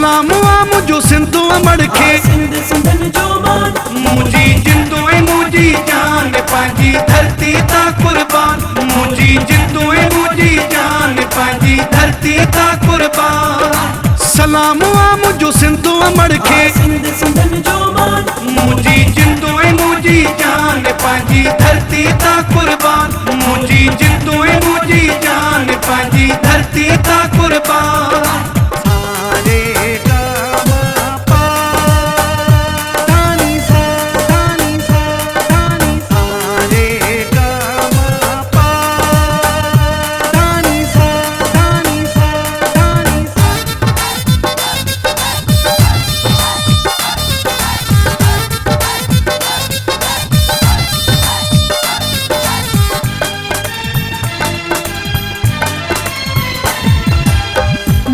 सलाम आ मुझो सिंधु मड़खे सिंध सिंधन जो मान मुझी जिंदू ऐं मुझी जान पंहिंजी धरती ता कुर्बान मुझी जिंदू ऐं मुझी जान पंहिंजी धरती ता कुर्बान सलाम आ मुझो सिंधु मड़खे सिंध सिंधन जो मान मुझी जिंदू ऐं मुझी जान पंहिंजी धरती ता कुर्बान मुझी जिंदू ऐं मुझी जान पंहिंजी धरती ता कुर्बान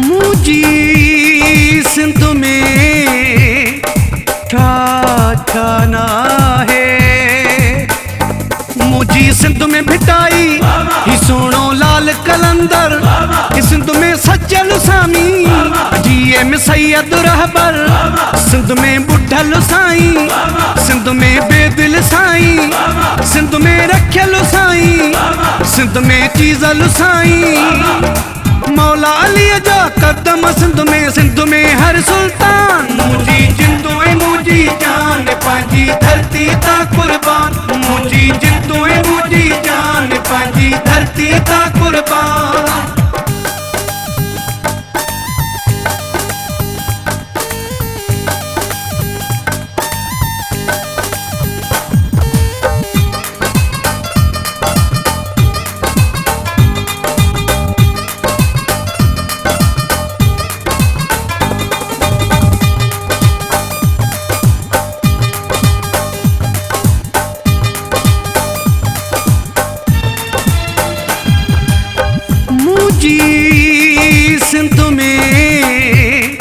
मुझी सिंध में ठिकाना है मुझी सिंध में भिटाई ही सोनो लाल कलंदर सिंध में सज्जल सामी जीए में सैयद रहबर सिंध में बुढ़ल साईं सिंध में बेदिल साईं सिंध में रखियल साईं सिंध में चीज़ल साईं मौला अली जा कदम सिंध में हर सुल्तान मुझी जिंदू ऐं मुझी जान पंहिंजी धरती ता कुर्बान मुझी जिंदू ऐं मुझी जान पंहिंजी धरती ता कुर्बान मुझी सिंध में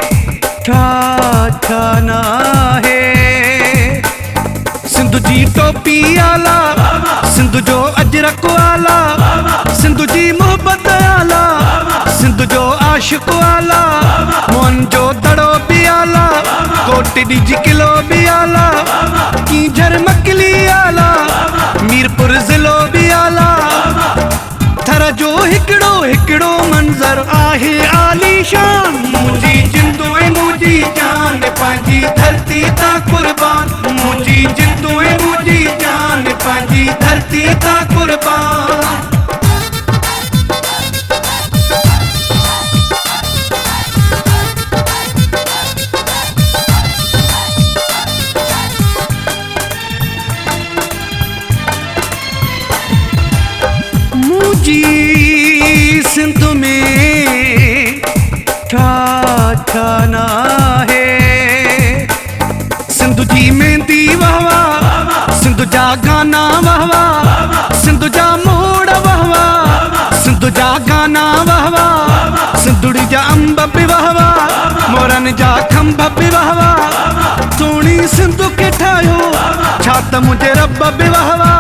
ठिकाना है सिंध जी टोपी आला सिंध जो अजरक आला सिंध जी मोहब्बत आला सिंध जो आशिक आला मोहन जो दड़ो भी आला कोट डिज किलो भी आला कीझर मकली आला मीरपुर ज़िलो भी आला थर जो हिकड़ो हिकड़ो मंजर आहे आलीशान मुझी जिंदू ऐं मुझी जान पंहिंजी धरती ता कुर्बान मुझी जिंदू ऐं मुझी जान पंहिंजी धरती ता कुर्बान मुझी सिंध में ठिकाना है सिंध जी मेहंदी वहवा सिंध जा गाना वहवा सिंध जा मोड़ वहवा सिंध जा गाना वहवा सिंधुड़ी जा अंब बि वहवा मोरन जा खंभ बि वहवा सोणी सिंध खे ठाहियो छा त मुंहिंजे रब बि वहवा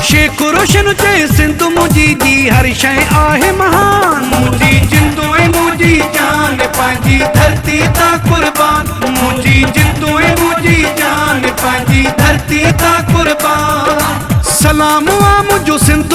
शेख रोशन चए सिंध मुझी जी हर शइ आहे महान मुझी जिंदू ऐं मुझी जान पंहिंजी धरती ता कुर्बान मुझी जिंदू ऐं मुझी जान पंहिंजी धरती ता कुर्बान सलाम आ मुझो सिंध